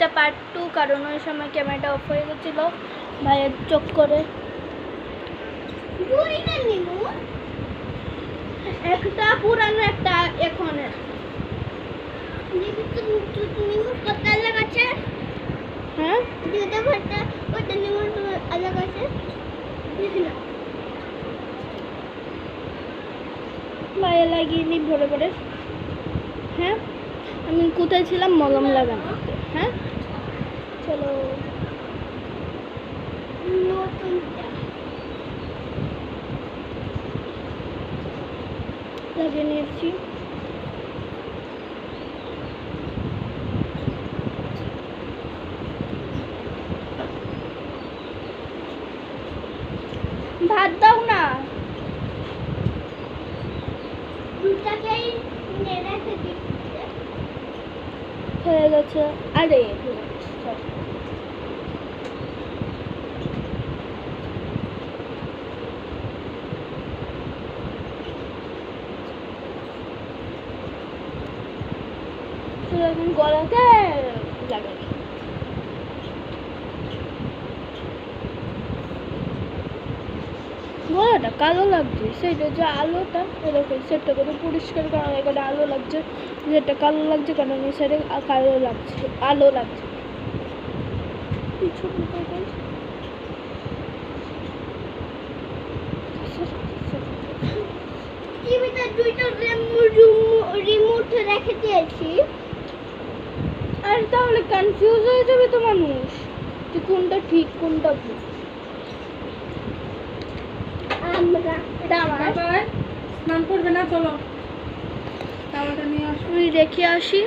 এটা পার্ট 2, কারণ ওই সময় ক্যামেরাটা অফ হয়ে গেছিল ভাইয়ের চোখ করে। একটা পুরানো একটা এখনের হ্যাঁ ভাইয়া লাগিয়ে নি ভরে ভরে। হ্যাঁ আমি কোথায় ছিলাম? মলম লাগানো। হ্যাঁ চলো লাগিয়ে নিয়েছি। ভাত দাও না, হয়ে গেছে। আরে এখন গলাতে লাগাই। গলাটা কালো লাগছে, সেটা যে আলোটা এরকম সেটটা করে পরিষ্কার করা এখানে আলো লাগছে, যেটা কালো লাগছে কারণ এই সাইডে কালো লাগছে, আলো লাগছে। টিভিতে দুইটা রিমোট রেখে দিয়েছি, আর তাহলে কনফিউজ হয়ে যাবে তো মানুষ যে কোনটা ঠিক কোনটা ভুল। স্নান করবে না? চলো টাওয়ালটা নিয়ে আসো, রেখে আসি।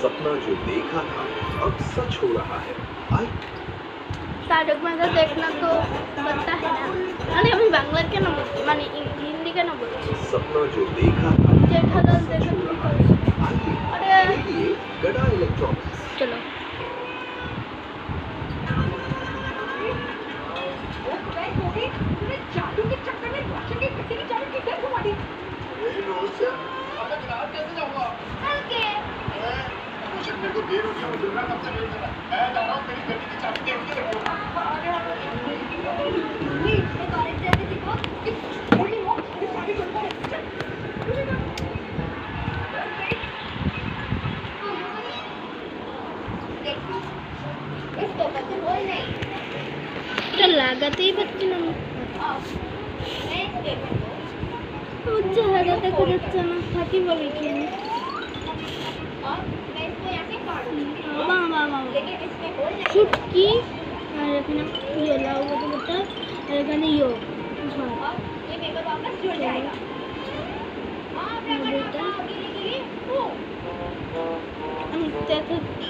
सपना जो देखा था अब सच हो रहा है। तारक मेहता देखना तो बनता है ना। अरे আমি বাংলা কেন বলছি, মানে হিন্দি কেন বলছি? सपना जो देखा था जेठालाल देखा अरे ये गड़ा इलेक्ट्रॉनिक्स। चलो जादू के चक्कर में राशन की कटी चालू की घर घुमा दी। मेरे को देर हो गई, मुझे ना कब से लेट चला। मैं जा रहा हूँ, मेरी गड्डी की चाबी देख के रखो। नहीं, एक और एक जैसे दिखो, एक छोटी वो, ये सारी गड्डी है। देखो, इसको पता बोल नहीं। तो লাগাতেই পারছি না। চেহারা দেখা যাচ্ছে না, থাকি বলে কি শুটকি, আর এখানে ইয়ে লাউ গোটা, আর এখানে ইয়ে আমি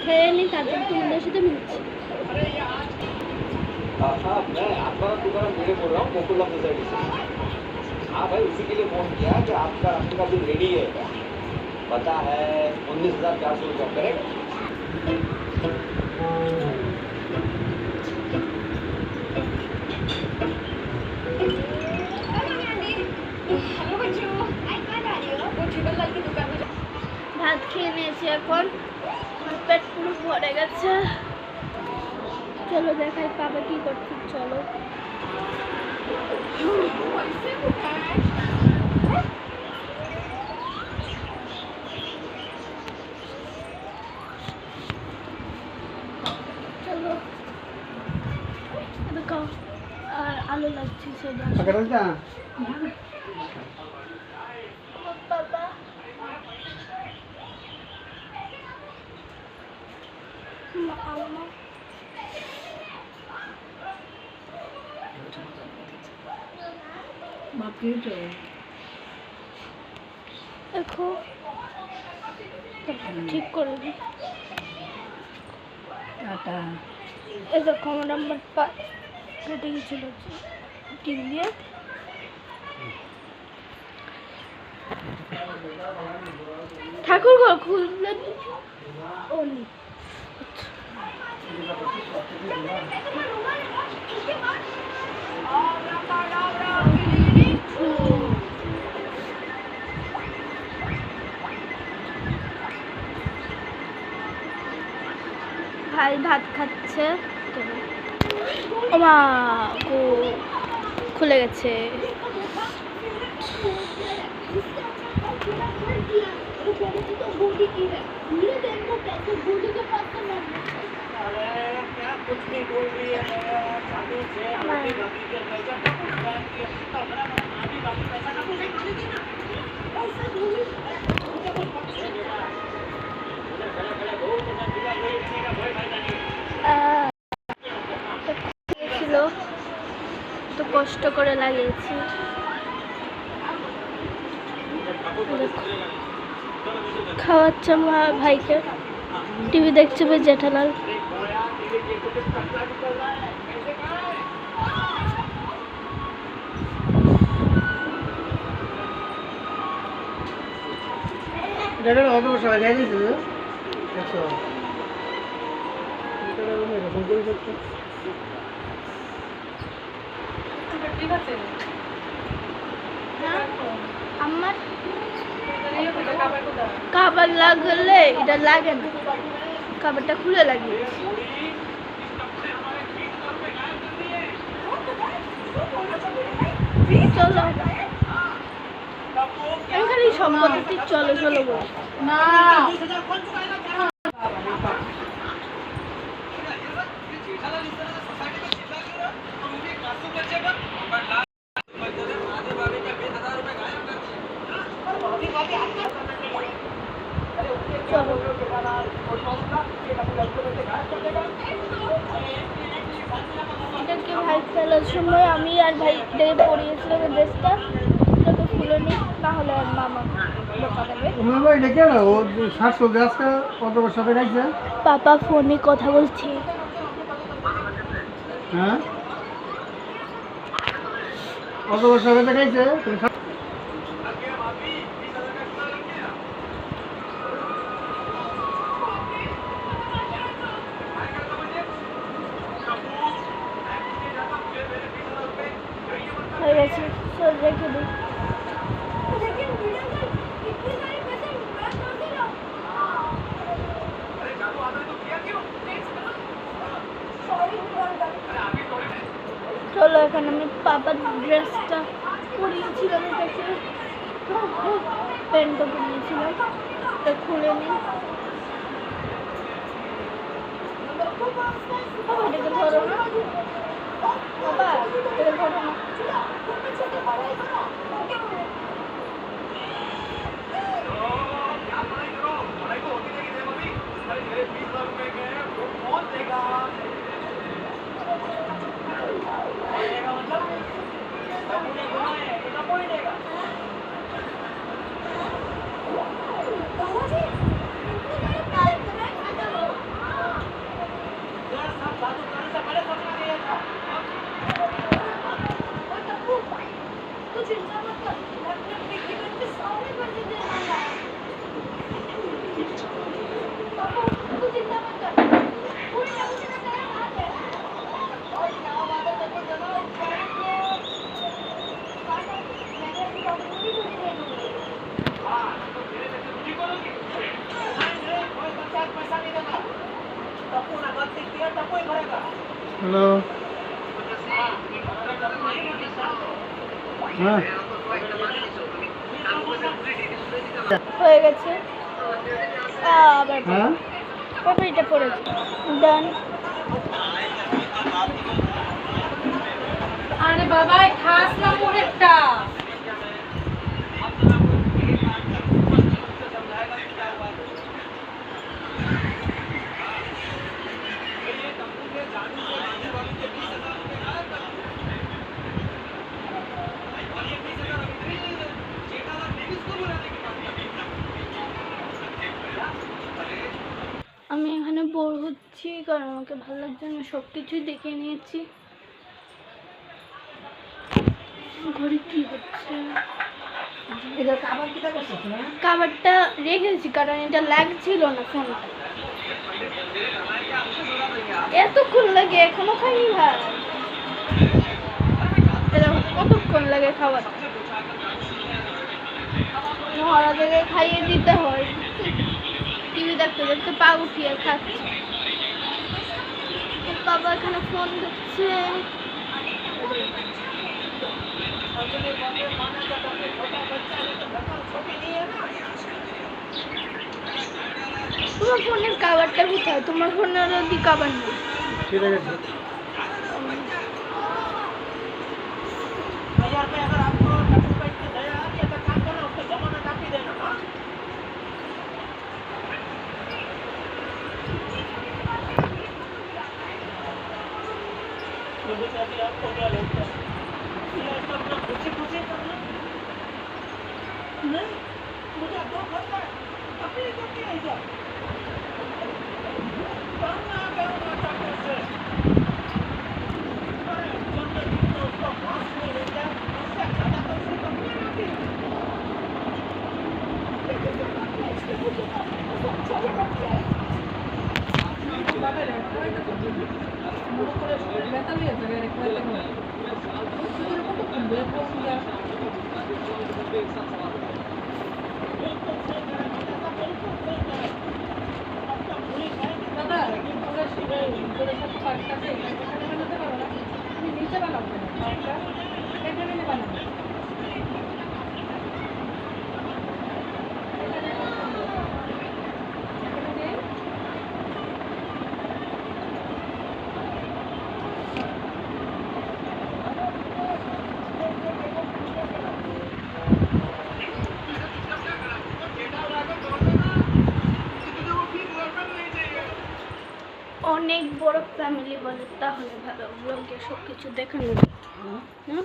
খেয়ে নিই, তারপর তোমাদের সাথে মিলছি। हाँ मैं आपका दुकान मेरे बोल रहा हूँ गोकुलम सोसाइटी से। हाँ भाई उसी के लिए फ़ोन किया कि आपका राशन का बिल रेडी है, पता है 19,400 रुपया करेक्ट। ভাত খেয়ে নিয়েছি, এখন পেট পুরো ভরে গেছে। চলো দেখাই পাবে কি করছি। চলো চলো দেখো, আর আলো লাগছে সেটা বাবা। দেখো ঠিক করে দিই। এই দেখো আমার নাম্বার কেটে গেছিল টিম দিয়ে। ঠাকুর ঘর খুললে ও নি ভাই ভাত খাচ্ছে। ওমা গো খুলে গেছে। ছিল তো কষ্ট করে লাগিয়েছি। খাওয়াচ্ছে আমার ভাইকে, টিভি দেখছে ভাই জেঠালাল। আমার খাবার লাগলে এটা লাগে না, খাবারটা খুলে লাগিয়ে চলো। আমি খালি সম্পত্তি চলো চলো বল না। এটাকে ভাই ফেলার সময় আমি আর ভাই এটাকে পরিয়েছিলাম ড্রেসটা, এটাকে খুলে নি, তাহলে আর মামা বোকা দেবে। পাপা ফোনে কথা বলছি। হ্যাঁ কত বছর আগে দেখাইছে? হয়ে গেছে, চল রেখে দিই। চলো এখন আমি পাপার ড্রেসটা পরিয়েছিলাম, এটাকে প্যান্টটা পরিয়েছিলাম, এটা খুলে নিই। এটাকে ধরো না বাবা, এটাকে ধরো না। হ্যালো হ্যাঁ হয়ে গেছে আবার হ্যাঁ বাবা এটা পড়েছে ডান। আরে বাবা খাস না মোরেরটা। আমি এখানে বোর হচ্ছি কারণ আমাকে ভালো লাগছে, আমি সব কিছুই দেখে নিয়েছি। ঘরে কি হচ্ছে? খাবারটা রেখেছি কারণ এটা লাগছিল না ফোনটা, এতক্ষণ লাগে এখনো খাইনি ভাই। এরকম কতক্ষণ লাগে খাবার, মরা জায়গায় খাইয়ে দিতে হয়। টিভি দেখতে দেখতে পা উঠিয়ে খাচ্ছি। বাবা এখানে ফোন দিচ্ছে। তোমার ফোনের কাভারটা কোথায়? তোমার ফোনের ওদি কাভার নেই। ছিঁড়ে গেছে। অনেক বড় ফ্যামিলি বলে তাহলে ভালো, ব্লগে সব কিছু দেখানো না।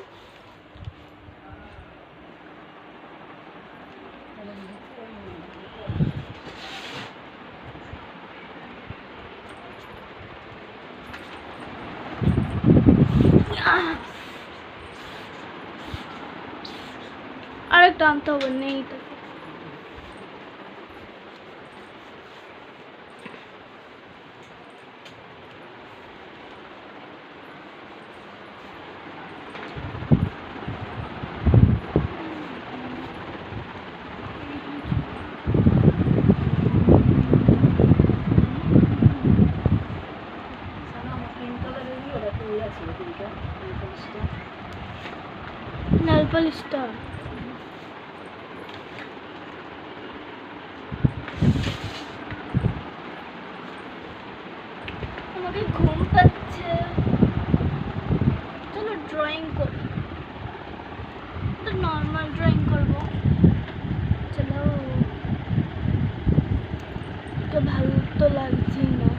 আরেকটা আনতে হবে, নেই তো। নেল পলিশটা আমাকে ঘুম পাচ্ছে। চলো ড্রয়িং করি, নর্মাল ড্রয়িং করবো। চলো, তো ভালো তো লাগছে না।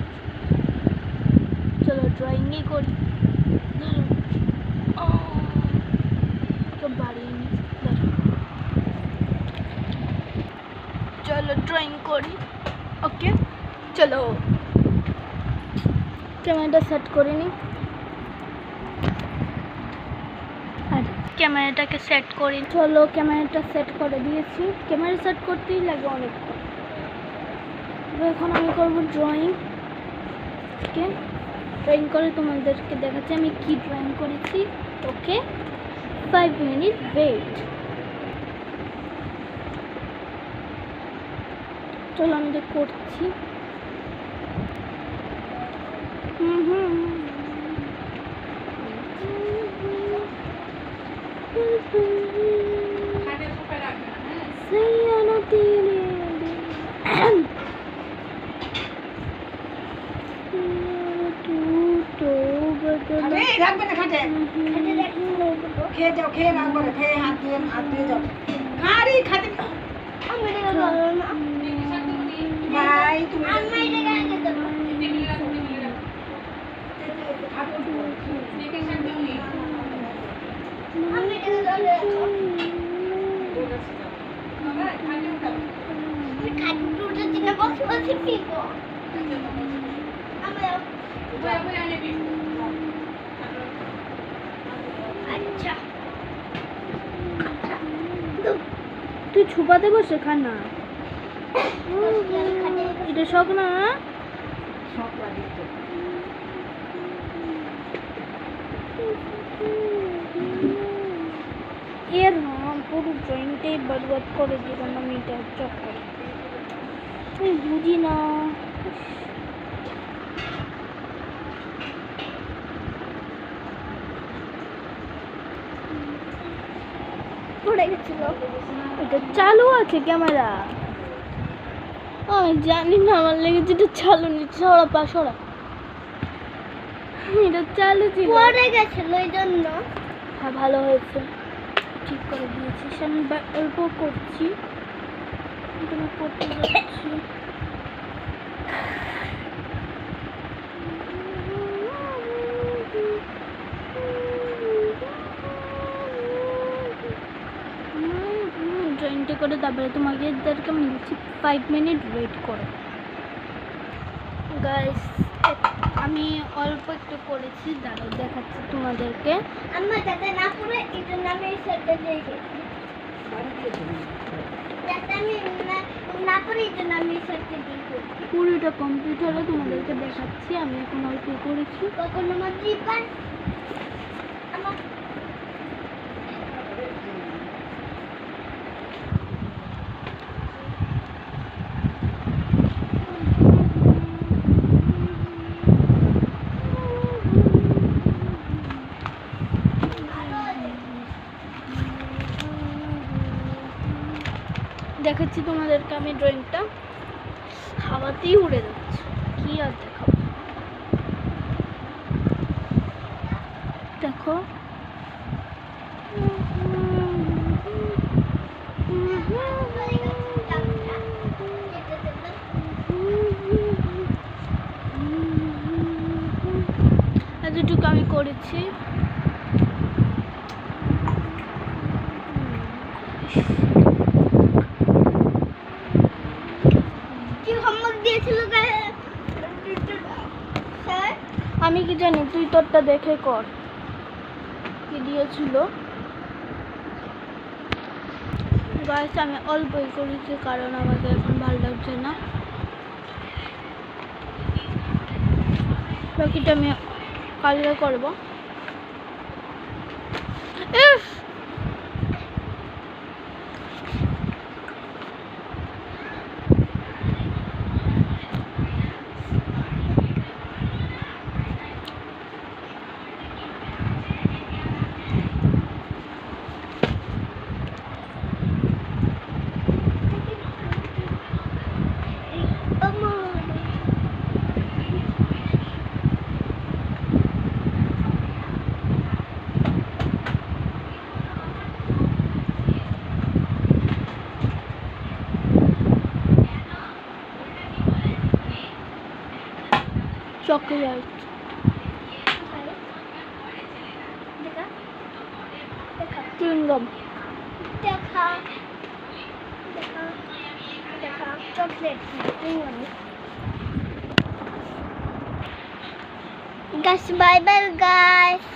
চলো ড্রয়িংই করি। ধরো তো বাড়িয়ে নি। চলো ড্রয়িং করি। ওকে চলো, ক্যামেরাটা সেট করে নি। আর ক্যামেরাটাকে সেট করি। চলো ক্যামেরাটা সেট করে দিয়েছি। ক্যামেরা সেট করতেই লাগে অনেকক্ষণ। এখন আমি করবো ড্রয়িং। ওকে, ড্রয়িং করে তোমাদেরকে দেখাচ্ছি আমি কি ড্রয়িং করেছি। ওকে, 5 মিনিট ওয়েট। চলো আমি করছি। রাখবে না খাটে, খেয়ে যাও, খেয়ে রাখবো না, খেয়ে হাত দিয়ে যাও। আরে খাটে ভাই তুমি আচ্ছা তুই ছুপাতে বসে খা না, এটা শখ না। এর পুরো জয়েন্টটাই বরবাদ করে দিলাম আমি, এটা চক্কর আমি বুঝি না। উড়ে গেছিল। এটা চালু আছে ক্যামেরা, আমি জানি না, আমার লেগেছে এটা চালু নেই। সরা পা সরা, এটা চালু ছিল, পড়ে গেছিল ওই জন্য। হ্যাঁ ভালো হয়েছে, ঠিক করে দিয়েছিস। আমি অল্প করছি, তুমি করতে যাচ্ছি। ড্রয়িংটা করে তারপরে তোমাকে মিলছি 5 মিনিট ওয়েট করো। গাইস আমি অল্প একটু করেছি, দাঁড়াও দেখাচ্ছি তোমাদেরকে। আমার যাতে না পড়ে এই জন্য আমি এই সেটটা দিয়ে গেছি, যাতে আমি না পড়ে এই জন্য আমি এই সেটটা দিয়ে গেছি। পুরোটা কমপ্লিট হলে তোমাদেরকে দেখাচ্ছি। আমি এখন অল্প করেছি। তখন আমার জিপার আমার দেখাচ্ছি তোমাদেরকে। আমি ড্রয়িংটা হাওয়াতেই উড়ে যাচ্ছে, কি আর দেখাবো। দেখো এতটুকু আমি করেছি। আমি কি জানি, তুই তোরটা দেখে কর কি দিয়েছিল। গাইস আমি অল্পই করেছি কারণ আমাকে এখন ভালো লাগছে না। বাকিটা আমি কালকে করবো। Chocolate chewing gum chocolate guys, bye bye guys.